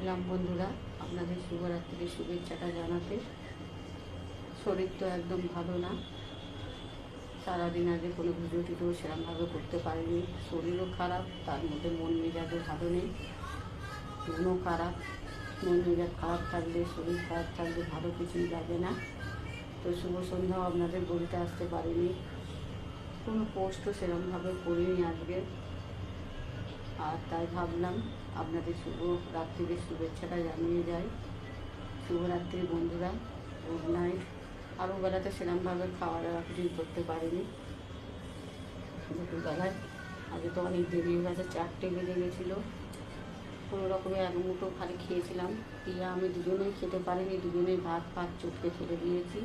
এলাম বন্ধুরা আপনাদের শুভরাত্রির শুভেচ্ছাটা জানাতে। শরীর তো একদম ভালো না, সারাদিন আগে কোনো ভিডিও টিডিও সেরকমভাবে করতে পারিনি। শরীরও খারাপ, তার মধ্যে মন মেজাজও ভালো নেই, মনও খারাপ। মন মেজাজ খারাপ থাকলে, শরীর খারাপ থাকলে ভালো কিছুই লাগে না। তো শুভ সন্ধ্যাও আপনাদের বলতে আসতে পারিনি, কোনো পোস্টও সেরকমভাবে করিনি আজকে। আর তাই ভাবলাম আপনাদের শুভ রাত্রির শুভেচ্ছাটা জানিয়ে যাই। শুভরাত্রি বন্ধুরা, গুড নাইট। আরও বেলাতে সেরকমভাবে খাওয়া দাওয়া কিছুই করতে পারিনি দুপুরবেলায়। আগে তো অনেক দেরি হয়ে গেছে, 4টে বেজে গেছিলো। কোনো রকমে এক মুঠো খালি খেয়েছিলাম। প্রিয়া আমি দুজনেই খেতে পারিনি, দুজনেই ভাত ফাত চটকে ফেলে দিয়েছি।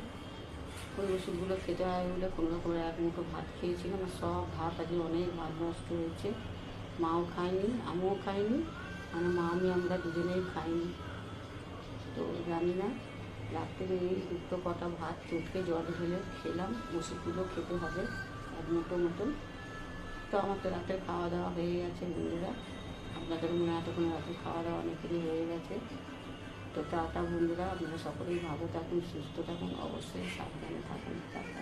ওই ওষুধগুলো খেতে হয় বলে কোনো রকমের এক মুঠো ভাত খেয়েছিলাম। আর সব ভাত আজকে অনেক ভাত নষ্ট হয়েছে। মাও খায়নি, আমিও খাইনি, মানে আমরা দুজনেই খাইনি। তো জানি না, রাত্রে এই দুটো কটা ভাত চটকে জল ঢেলে খেলাম। ওষুধগুলো খেতে হবে এক মুঠো মতন। তো আমার তো রাতের খাওয়া দাওয়া হয়ে গেছে বন্ধুরা। আপনাদের মনে হয় এতক্ষণ রাতের খাওয়া দাওয়া অনেকেরই হয়ে গেছে। তো টাটা বন্ধুরা, আপনারা সকলেই ভালো থাকুন, সুস্থ থাকুন, অবশ্যই সাবধানে থাকুন। টাটা।